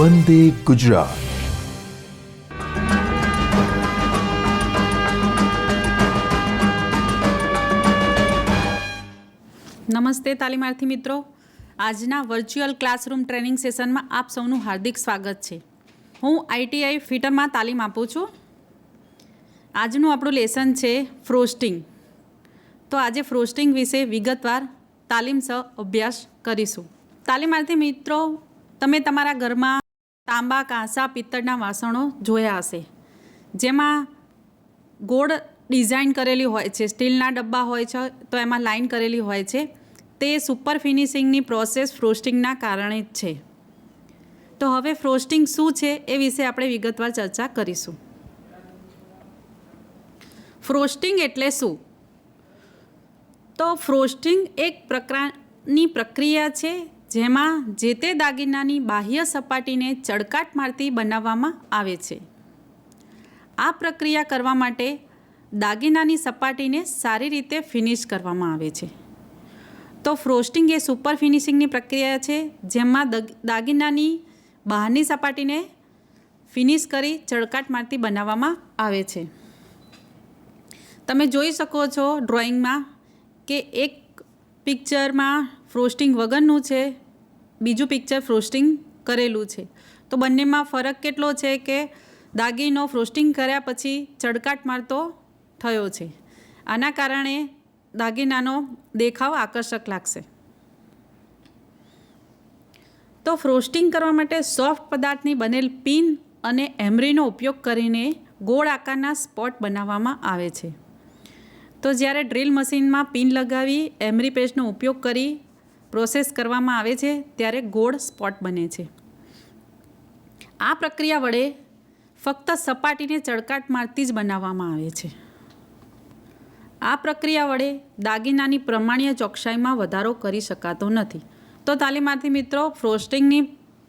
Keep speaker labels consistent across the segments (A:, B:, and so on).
A: વંદે ગુજરાત.
B: નમસ્તે તાલીમાર્થી મિત્રો, આજના વર્ચ્યુઅલ ક્લાસરૂમ ટ્રેનિંગ સેશનમાં આપ સૌનું હાર્દિક સ્વાગત છે. હું ITI ફિટરમાં તાલીમ આપું છું. આજનું આપણું લેસન છે ફ્રોસ્ટિંગ. તો આજે ફ્રોસ્ટિંગ વિશે વિગતવાર તાલીમ સહ અભ્યાસ કરીશું. તાલીમાર્થી મિત્રો, તમે તમારા ઘરમાં તાંબા, કાંસા, પિત્તળના વાસણો જોયા હશે, જેમાં ગોળ ડિઝાઇન કરેલી હોય છે. સ્ટીલના ડબ્બા હોય છે તો એમાં લાઇન કરેલી હોય છે. તે સુપર ફિનિશિંગની પ્રોસેસ ફ્રોસ્ટિંગના કારણે જ છે. તો હવે ફ્રોસ્ટિંગ શું છે એ વિશે આપણે વિગતવાર ચર્ચા કરીશું. ફ્રોસ્ટિંગ એટલે શું? તો ફ્રોસ્ટિંગ એક પ્રકારની પ્રક્રિયા છે જેમાં જે તે દાગીનાની બાહ્ય સપાટીને ચળકાટ મારતી બનાવવામાં આવે છે. આ પ્રક્રિયા કરવા માટે દાગીનાની સપાટીને સારી રીતે ફિનિશ કરવામાં આવે છે. તો ફ્રોસ્ટિંગ એ સુપર ફિનિશિંગની પ્રક્રિયા છે જેમાં દાગીનાની બહારની સપાટીને ફિનિશ કરી ચળકાટ મારતી બનાવવામાં આવે છે. તમે જોઈ શકો છો ડ્રોઈંગમાં કે એક પિક્ચરમાં ફ્રોસ્ટિંગ વગરનું છે, બીજું પિક્ચર ફ્રોસ્ટિંગ કરેલું છે. તો બંનેમાં ફરક કેટલો છે કે દાગીનો ફ્રોસ્ટિંગ કર્યા પછી ચળકાટ મારતો થયો છે. આના કારણે દાગીનાનો દેખાવ આકર્ષક લાગશે. તો ફ્રોસ્ટિંગ કરવા માટે સોફ્ટ પદાર્થની બનેલ પિન અને એમરીનો ઉપયોગ કરીને ગોળ આકારના સ્પોટ બનાવવામાં આવે છે. તો જ્યારે ડ્રિલ મશીનમાં પિન લગાવી એમરી પેસ્ટનો ઉપયોગ કરી પ્રોસેસ કરવામાં આવે છે ત્યારે ગોળ સ્પોટ બને છે. આ પ્રક્રિયા વડે ફક્ત સપાટીને ચળકાટ મારતી જ બનાવવામાં આવે છે. આ પ્રક્રિયા વડે દાગીનાની પ્રમાણીય ચોકસાઈમાં વધારો કરી શકાતો નથી. તો તાલીમાર્થી મિત્રો, ફ્રોસ્ટિંગની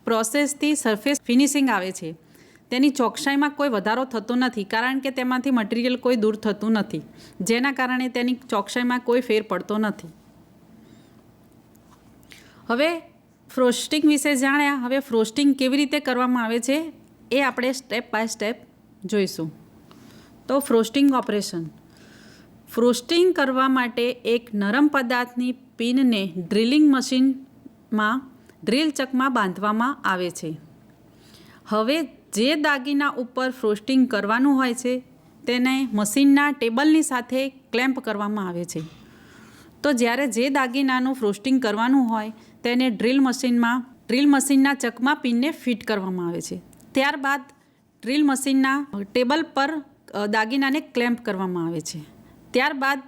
B: પ્રોસેસથી સરફેસ ફિનિશિંગ આવે છે. તેની ચોકસાઈમાં કોઈ વધારો થતો નથી, કારણ કે તેમાંથી મટીરિયલ કોઈ દૂર થતું નથી, જેના કારણે તેની ચોકસાઈમાં કોઈ ફેર પડતો નથી. હવે ફ્રોસ્ટિંગ વિશે જાણ્યા. હવે ફ્રોસ્ટિંગ કેવી રીતે કરવામાં આવે છે એ આપણે સ્ટેપ બાય સ્ટેપ જોઈશું. તો ફ્રોસ્ટિંગ ઓપરેશન. ફ્રોસ્ટિંગ કરવા માટે એક નરમ પદાર્થની પિનને ડ્રિલિંગ મશીનમાં ડ્રિલ ચકમાં બાંધવામાં આવે છે. હવે જે દાગીના ઉપર ફ્રોસ્ટિંગ કરવાનું હોય છે તેને મશીનના ટેબલની સાથે ક્લેમ્પ કરવામાં આવે છે. તો જ્યારે જે દાગીનાનું ફ્રોસ્ટિંગ કરવાનું હોય તેને ડ્રિલ મશીનના ચકમાં પિનને ફિટ કરવામાં આવે છે. ત્યારબાદ ડ્રિલ મશીનના ટેબલ પર દાગીનાને ક્લેમ્પ કરવામાં આવે છે. ત્યારબાદ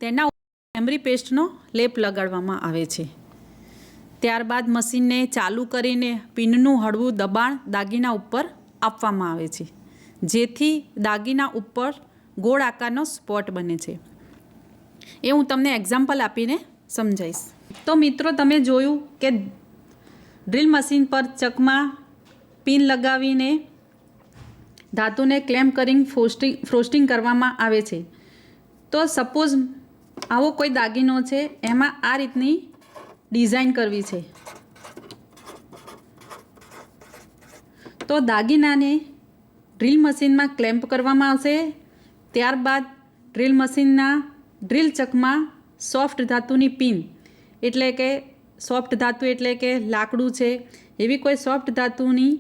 B: તેના ઉપર એમરી પેસ્ટનો લેપ લગાડવામાં આવે છે. ત્યારબાદ મશીનને ચાલુ કરીને પિનનું હળવું દબાણ દાગીના ઉપર આપવામાં આવે છે, જેથી દાગીના ઉપર ગોળ આકારનો સ્પોટ બને છે. એ હું તમને એક્ઝામ્પલ આપીને સમજાવીશ. તો મિત્રો, તમે જોયું કે ડ્રિલ મશીન પર ચકમાં પિન લગાવીને ધાતુને ક્લેમ્પ કરીને ફ્રોસ્ટિંગ કરવામાં આવે છે. તો સપોઝ આવો કોઈ દાગીનો છે, એમાં આ રીતની ડિઝાઇન કરવી છે. તો દાગીનાને ડ્રિલ મશીનમાં ક્લેમ્પ કરવામાં આવશે. ત્યારબાદ ડ્રિલ મશીનના ડ્રિલ ચકમાં સોફ્ટ ધાતુની પિન, એટલે કે સોફ્ટ ધાતુ એટલે કે લાકડું છે, એવી કોઈ સોફ્ટ ધાતુની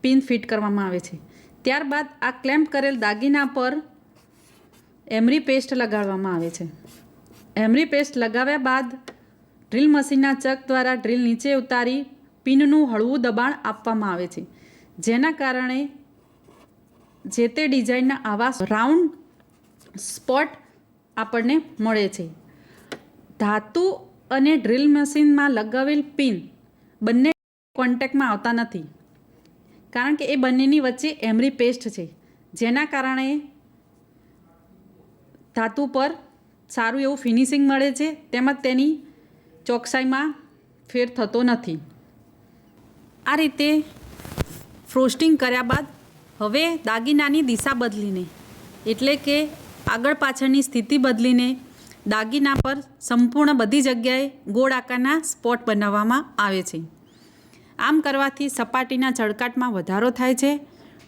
B: પિન ફિટ કરવામાં આવે છે. ત્યારબાદ આ ક્લેમ્પ કરેલ દાગીના પર એમરી પેસ્ટ લગાડવામાં આવે છે. એમરી પેસ્ટ લગાવ્યા બાદ ડ્રિલ મશીનના ચક દ્વારા ડ્રિલ નીચે ઉતારી પિનનું હળવું દબાણ આપવામાં આવે છે, જેના કારણે જે તે ડિઝાઇનના આવા રાઉન્ડ સ્પોટ આપણને મળે છે. ધાતુ અને ડ્રિલ મશીનમાં લગાવેલ પિન બંને કોન્ટેક્ટમાં આવતા નથી, કારણ કે એ બંનેની વચ્ચે એમરી પેસ્ટ છે, જેના કારણે ધાતુ પર સારું એવું ફિનિશિંગ મળે છે, તેમજ તેની ચોકસાઈમાં ફેર થતો નથી. આ રીતે ફ્રોસ્ટિંગ કર્યા બાદ હવે દાગીનાની દિશા બદલીને, એટલે કે આગળ પાછળની સ્થિતિ બદલીને દાગીના પર સંપૂર્ણ બધી જગ્યાએ ગોળ આકારના સ્પોટ બનાવવામાં આવે છે. આમ કરવાથી સપાટીના ચળકાટમાં વધારો થાય છે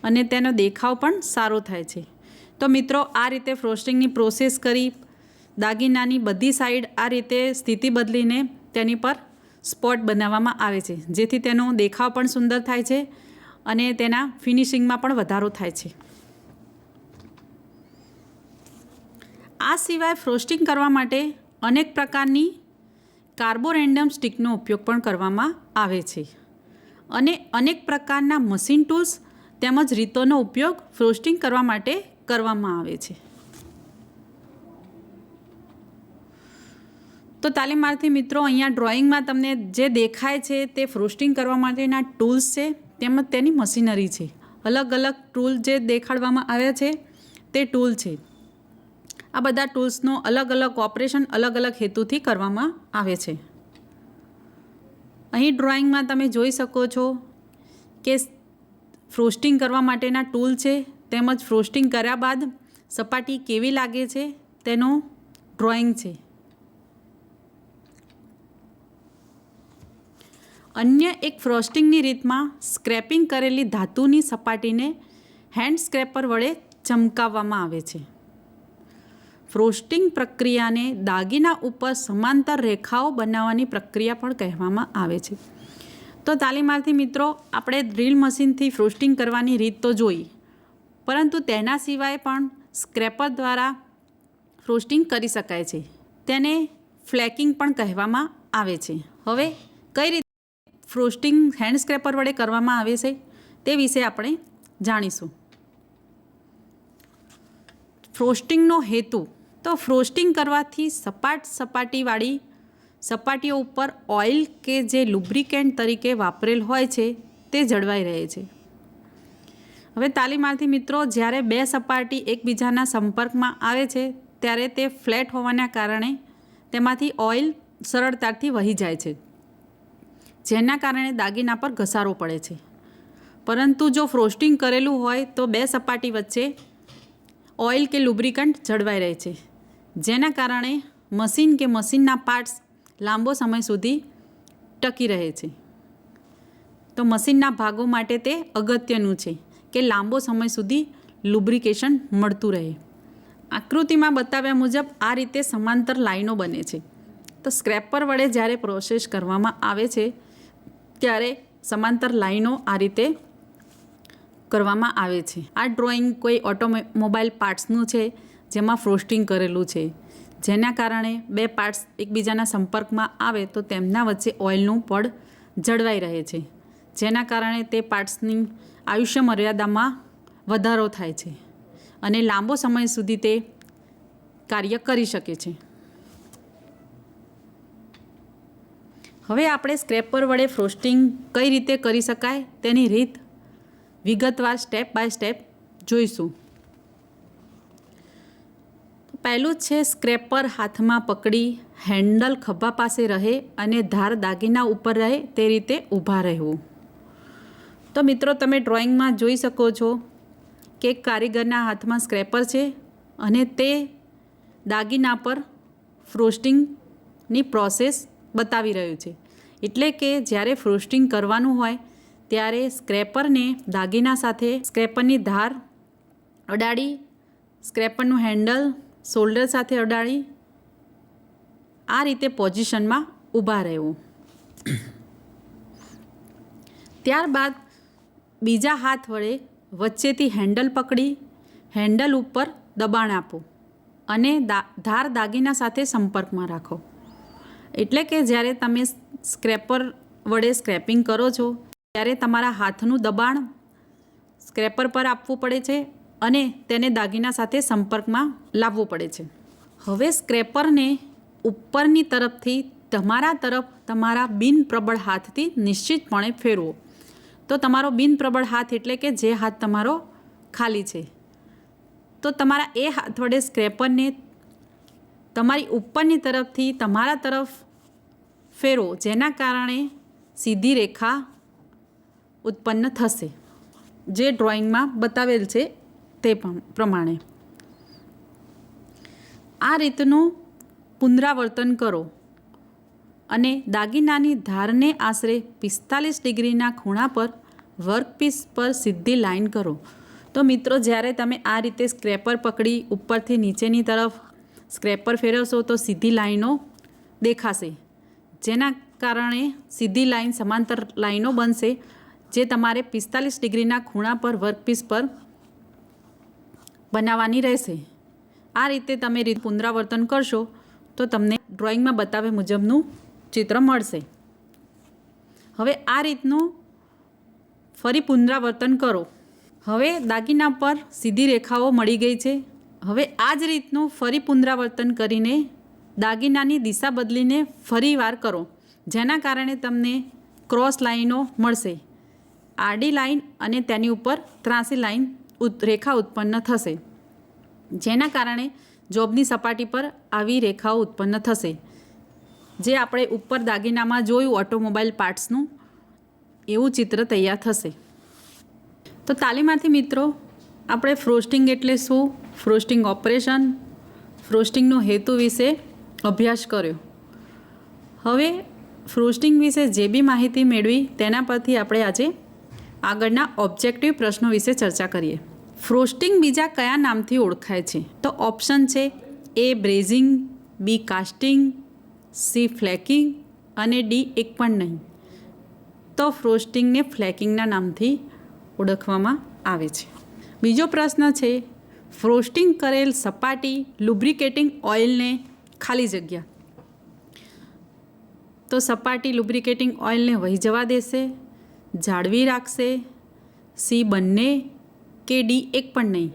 B: અને તેનો દેખાવ પણ સારો થાય છે. તો મિત્રો, આ રીતે ફ્રોસ્ટિંગની પ્રોસેસ કરી દાગીનાની બધી સાઈડ આ રીતે સ્થિતિ બદલીને તેની પર સ્પોટ બનાવવામાં આવે છે, જેથી તેનો દેખાવ પણ સુંદર થાય છે અને તેના ફિનિશિંગમાં પણ વધારો થાય છે. આ સિવાય ફ્રોસ્ટિંગ કરવા માટે અનેક પ્રકારની કાર્બોરેન્ડમ સ્ટિકનો ઉપયોગ પણ કરવામાં આવે છે અને અનેક પ્રકારના મશીન ટૂલ્સ તેમજ રીતોનો ઉપયોગ ફ્રોસ્ટિંગ કરવા માટે કરવામાં આવે છે. તો તાલીમાર્થી મિત્રો, અહીંયા ડ્રોઈંગમાં તમને જે દેખાય છે તે ફ્રોસ્ટિંગ કરવા માટેના ટૂલ્સ છે તેમજ તેની મશીનરી છે. અલગ અલગ ટૂલ જે દેખાડવામાં આવ્યા છે તે ટૂલ છે. આ બધા ટૂલ્સનો અલગ અલગ ઓપરેશન અલગ અલગ હેતુથી કરવામાં આવે છે. અહીં ડ્રોઈંગમાં તમે જોઈ શકો છો કે ફ્રોસ્ટિંગ કરવા માટેના ટૂલ છે તેમજ ફ્રોસ્ટિંગ કર્યા બાદ સપાટી કેવી લાગે છે તેનો ડ્રોઈંગ છે. અન્ય એક ફ્રોસ્ટિંગની રીતમાં સ્ક્રેપિંગ કરેલી ધાતુની સપાટીને હેન્ડ સ્ક્રેપર વડે ચમકાવવામાં આવે છે. ફ્રોસ્ટિંગ પ્રક્રિયાને દાગીના ઉપર સમાંતર રેખાઓ બનાવવાની પ્રક્રિયા પણ કહેવામાં આવે છે. તો તાલીમાર્થી મિત્રો, આપણે ડ્રીલ મશીનથી ફ્રોસ્ટિંગ કરવાની રીત તો જોઈ, પરંતુ તેના સિવાય પણ સ્ક્રેપર દ્વારા ફ્રોસ્ટિંગ કરી શકાય છે. તેને ફ્લેકિંગ પણ કહેવામાં આવે છે. હવે કઈ રીતે ફ્રોસ્ટિંગ હેન્ડ સ્ક્રેપર વડે કરવામાં આવે છે તે વિશે આપણે જાણીશું. ફ્રોસ્ટિંગનો હેતુ. તો ફ્રોસ્ટિંગ કરવાથી સપાટીવાળી સપાટીઓ ઉપર ઓઇલ કે જે લુબ્રિકેન્ટ તરીકે વાપરેલ હોય છે તે જળવાઈ રહે છે. હવે તાલીમાર્થી મિત્રો, જ્યારે બે સપાટી એકબીજાના સંપર્કમાં આવે છે ત્યારે તે ફ્લેટ હોવાના કારણે તેમાંથી ઓઇલ સરળતાથી વહી જાય છે, જેના કારણે દાગીના પર ઘસારો પડે છે. પરંતુ જો ફ્રોસ્ટિંગ કરેલું હોય તો બે સપાટી વચ્ચે ઓઇલ કે લુબ્રિકન્ટ જળવાઈ રહે છે, જેના કારણે મશીન કે મશીનના પાર્ટ્સ લાંબો સમય સુધી ટકી રહે છે. તો મશીનના ભાગો માટે તે અગત્યનું છે કે લાંબો સમય સુધી લુબ્રિકેશન મળતું રહે. આકૃતિમાં બતાવ્યા મુજબ આ રીતે સમાંતર લાઈનો બને છે. તો સ્ક્રેપર વડે જ્યારે પ્રોસેસ કરવામાં આવે છે ત્યારે સમાંતર લાઈનો આ રીતે કરવામાં આવે છે. આ ડ્રોઈંગ કોઈ ઓટોમોબાઈલ પાર્ટ્સનું છે જેમાં ફ્રોસ્ટિંગ કરેલું છે, જેના કારણે બે પાર્ટ્સ એકબીજાના સંપર્કમાં આવે તો તેમના વચ્ચે ઓઇલનું પડ જળવાઈ રહે છે, જેના કારણે તે પાર્ટ્સની આયુષ્ય મર્યાદામાં વધારો થાય છે અને લાંબો સમય સુધી તે કાર્ય કરી શકે છે. હવે આપણે સ્ક્રેપર વડે ફ્રોસ્ટિંગ કઈ રીતે કરી શકાય તેની રીત વિગતવાર સ્ટેપ બાય સ્ટેપ જોઈશું. પહેલું છે સ્ક્રેપર હાથમાં પકડી હેન્ડલ ખભા પાસે રહે અને ધાર દાગીના ઉપર રહે તે રીતે ઊભા રહેવું. તો મિત્રો, તમે ડ્રોઈંગમાં જોઈ શકો છો કે કારીગરના હાથમાં સ્ક્રેપર છે અને તે દાગીના પર ફ્રોસ્ટિંગની પ્રોસેસ બતાવી રહ્યું છે. એટલે કે જ્યારે ફ્રોસ્ટિંગ કરવાનું હોય ત્યારે સ્ક્રેપરને દાગીના સાથે સ્ક્રેપરની ધાર અડાડી, સ્ક્રેપરનું હેન્ડલ શોલ્ડર સાથે અડાડી આ રીતે પોઝિશનમાં ઊભા રહેવું. ત્યારબાદ બીજા હાથ વડે વચ્ચેથી હેન્ડલ પકડી હેન્ડલ ઉપર દબાણ આપો અને ધાર દાગીના સાથે સંપર્કમાં રાખો. એટલે કે જ્યારે તમે સ્ક્રેપર વડે સ્ક્રેપિંગ કરો છો ત્યારે તમારા હાથનું દબાણ સ્ક્રેપર પર આપવું પડે છે અને તેને દાગીના સાથે સંપર્કમાં લાવવું પડે છે. હવે સ્ક્રેપરને ઉપરની તરફથી તમારા તરફ તમારા બિનપ્રબળ હાથથી નિશ્ચિતપણે ફેરવો. તો તમારો બિનપ્રબળ હાથ એટલે કે જે હાથ તમારો ખાલી છે, તો તમારા એ હાથ વડે સ્ક્રેપરને તમારી ઉપરની તરફથી તમારા તરફ ફેરવો, જેના કારણે સીધી રેખા ઉત્પન્ન થશે, જે ડ્રોઈંગમાં બતાવેલ છે તે પ્રમાણે. આ રીતનું પુનરાવર્તન કરો અને દાગીનાની ધારને આશરે 45 ડિગ્રીના ખૂણા પર વર્કપીસ પર સીધી લાઈન કરો. તો મિત્રો, જ્યારે તમે આ રીતે સ્ક્રેપર પકડી ઉપરથી નીચેની તરફ સ્ક્રેપર ફેરવશો તો સીધી લાઈનો દેખાશે, જેના કારણે સીધી લાઈન સમાંતર લાઈનો બનશે, જે તમારે 45 ડિગ્રીના ખૂણા પર વર્કપીસ પર બનાવવાની રહેશે. આ રીતે તમે પુનરાવર્તન કરશો તો તમને ડ્રોઈંગમાં બતાવ્યા મુજબનું ચિત્ર મળશે. હવે આ રીતનું ફરી પુનરાવર્તન કરો. હવે દાગીના પર સીધી રેખાઓ મળી ગઈ છે. હવે આ જ રીતનું ફરી પુનરાવર્તન કરીને દાગીનાની દિશા બદલીને ફરી વાર કરો, જેના કારણે તમને ક્રોસ લાઈનો મળશે. આડી લાઈન અને તેની ઉપર ત્રાંસી લાઈન રેખા ઉત્પન્ન થશે, જેના કારણે જોબની સપાટી પર આવી રેખાઓ ઉત્પન્ન થશે, જે આપણે ઉપર દાગીનામાં જોયું ઓટોમોબાઈલ પાર્ટ્સનું એવું ચિત્ર તૈયાર થશે. તો તાલીમાર્થી મિત્રો, આપણે ફ્રોસ્ટિંગ એટલે શું, ફ્રોસ્ટિંગ ઓપરેશન, ફ્રોસ્ટિંગનો હેતુ વિશે અભ્યાસ કર્યો. હવે ફ્રોસ્ટિંગ વિશે જે બી માહિતી મેળવી તેના પરથી આપણે આજે આગળના ઓબ્જેક્ટિવ પ્રશ્નો વિશે ચર્ચા કરીએ. ફ્રોસ્ટિંગ બીજા કયા નામથી ઓળખાય છે? તો ઓપ્શન છે A brazing, B casting, C ફ્લેકિંગ અને D એક પણ નહીં. તો ફ્રોસ્ટિંગને ફ્લેકિંગના નામથી ઓળખવામાં આવે છે. બીજો પ્રશ્ન છે, ફ્રોસ્ટિંગ કરેલ સપાટી લુબ્રિકેટિંગ ઓઇલને ખાલી જગ્યા. તો સપાટી લુબ્રિકેટિંગ ઓઇલને વહી જવા દેશે, જાળવી રાખશે, C બંને કે D એક પણ નહીં.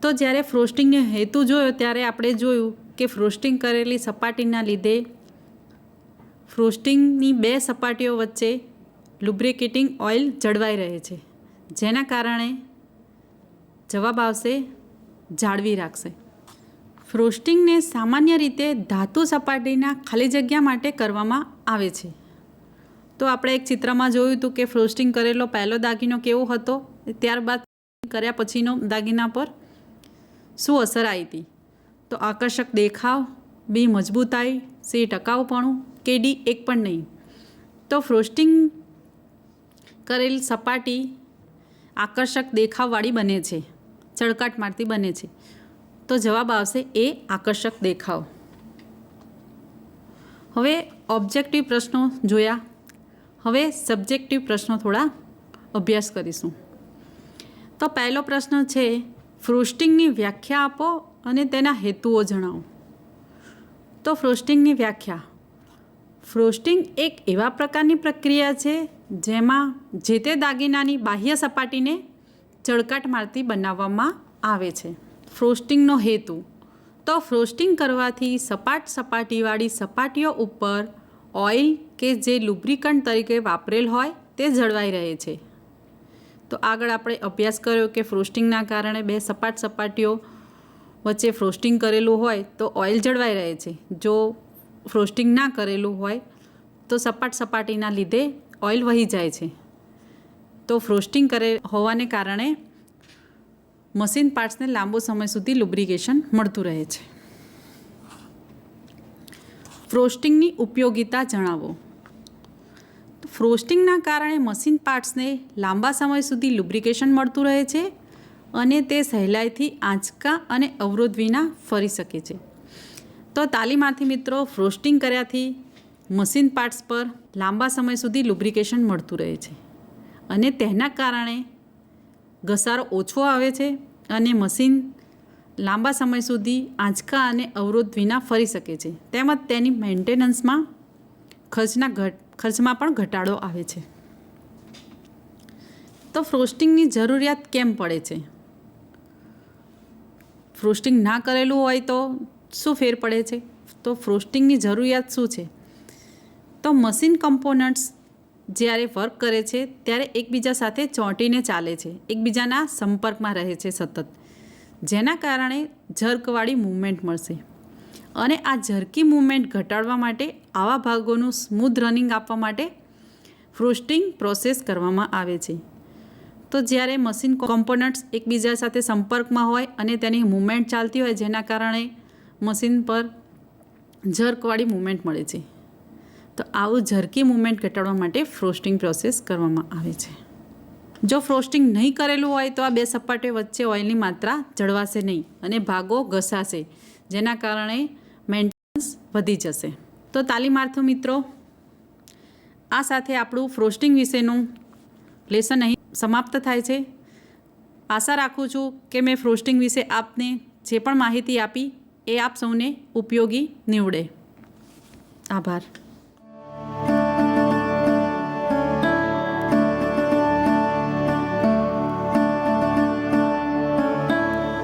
B: તો જ્યારે ફ્રોસ્ટિંગનો હેતુ જોયો ત્યારે આપણે જોયું કે ફ્રોસ્ટિંગ કરેલી સપાટીના લીધે ફ્રોસ્ટિંગની બે સપાટીઓ વચ્ચે લુબ્રિકેટિંગ ઓઇલ જળવાઈ રહે છે, જેના કારણે જવાબ આવશે જાળવી રાખશે. ફ્રોસ્ટિંગને સામાન્ય રીતે ધાતુ સપાટીના ખાલી જગ્યા માટે કરવામાં આવે છે. તો આપણે એક ચિત્રમાં જોયું હતું કે ફ્રોસ્ટિંગ કરેલો પહેલો દાગીનો કેવો હતો, ત્યારબાદ કર્યા પછીનો દાગીના પર શું અસર આવી હતી. તો આકર્ષક દેખાવ, B મજબૂતાઈ, C ટકાઉપણું કે D એક પણ નહીં. તો ફ્રોસ્ટિંગ કરેલ સપાટી આકર્ષક દેખાવવાળી બને છે, ચળકાટ મારતી બને છે. તો જવાબ આવશે A આકર્ષક દેખાવ. હવે ઓબ્જેક્ટિવ પ્રશ્નો જોયા. હવે સબ્જેક્ટિવ પ્રશ્નો થોડા અભ્યાસ કરીશું. તો પહેલો પ્રશ્ન છે, ફ્રોસ્ટિંગની વ્યાખ્યા આપો અને તેના હેતુઓ જણાવો. તો ફ્રોસ્ટિંગની વ્યાખ્યા, ફ્રોસ્ટિંગ એક એવા પ્રકારની પ્રક્રિયા છે જેમાં જે તે દાગીનાની બાહ્ય સપાટીને ચળકાટ મારતી બનાવવામાં આવે છે. ફ્રોસ્ટિંગનો હેતુ, તો ફ્રોસ્ટિંગ કરવાથી સપાટ સપાટીવાળી સપાટીઓ ઉપર ઓઇલ કે જે લુબ્રિકન્ટ તરીકે વાપરેલ હોય તે જળવાઈ રહે છે. તો આગળ આપણે અભ્યાસ કર્યો કે ફ્રોસ્ટિંગના કારણે બે સપાટ સપાટીઓ વચ્ચે ફ્રોસ્ટિંગ કરેલું હોય તો ઓઇલ જળવાઈ રહે છે. જો ફ્રોસ્ટિંગ ના કરેલું હોય તો સપાટ સપાટીના લીધે ઓઇલ વહી જાય છે. તો ફ્રોસ્ટિંગ કરે હોવાને કારણે મશીન પાર્ટ્સને લાંબો સમય સુધી લુબ્રિકેશન મળતું રહે છે. ફ્રોસ્ટિંગની ઉપયોગિતા જણાવો. ફ્રોસ્ટિંગના કારણે મશીન પાર્ટ્સને લાંબા સમય સુધી લુબ્રિકેશન મળતું રહે છે અને તે સહેલાઈથી આંચકા અને અવરોધ વિના ફરી શકે છે. તો તાલીમાર્થી મિત્રો, ફ્રોસ્ટિંગ કર્યાથી મશીન પાર્ટ્સ પર લાંબા સમય સુધી લુબ્રિકેશન મળતું રહે છે અને તેના કારણે ઘસારો ઓછો આવે છે અને મશીન લાંબા સમય સુધી આંચકા અને અવરોધ વિના ફરી શકે છે. તેમજ તેની મેન્ટેનન્સમાં ખર્ચમાં પણ ઘટાડો આવે છે. તો ફ્રોસ્ટિંગની જરૂરિયાત કેમ પડે છે? ફ્રોસ્ટિંગ ના કરેલું હોય તો શું ફેર પડે છે? તો ફ્રોસ્ટિંગની જરૂરિયાત શું છે? તો મશીન કમ્પોનન્ટ્સ જ્યારે વર્ક કરે છે ત્યારે એકબીજા સાથે ચોંટીને ચાલે છે, એકબીજાના સંપર્કમાં રહે છે સતત, જેના કારણે ઝર્કવાળી મૂવમેન્ટ મળશે. અને આ ઝર્કી મૂવમેન્ટ ઘટાડવા માટે આવા ભાગોનું સ્મૂધ રનિંગ આપવા માટે ફ્રોસ્ટિંગ પ્રોસેસ કરવામાં આવે છે. તો જ્યારે મશીન કોમ્પોનન્ટ્સ એકબીજા સાથે સંપર્કમાં હોય અને તેની મૂવમેન્ટ ચાલતી હોય, જેના કારણે મશીન પર ઝર્કવાળી મૂવમેન્ટ મળે છે. તો આવું ઝરકી મૂવમેન્ટ ઘટાડવા માટે ફ્રોસ્ટિંગ પ્રોસેસ કરવામાં આવે છે. જો ફ્રોસ્ટિંગ નહીં કરેલું હોય તો આ બે સપાટીઓ વચ્ચે ઓઇલની માત્રા જળવાશે નહીં અને ભાગો ઘસાશે, જેના કારણે મેન્ટેનન્સ વધી જશે. તો તાલીમાર્થી મિત્રો, આ સાથે આપણું ફ્રોસ્ટિંગ વિશેનું લેસન અહીં સમાપ્ત થાય છે. આશા રાખું છું કે મેં ફ્રોસ્ટિંગ વિશે આપને જે પણ માહિતી આપી એ આપ સૌને ઉપયોગી નીવડે. આભાર.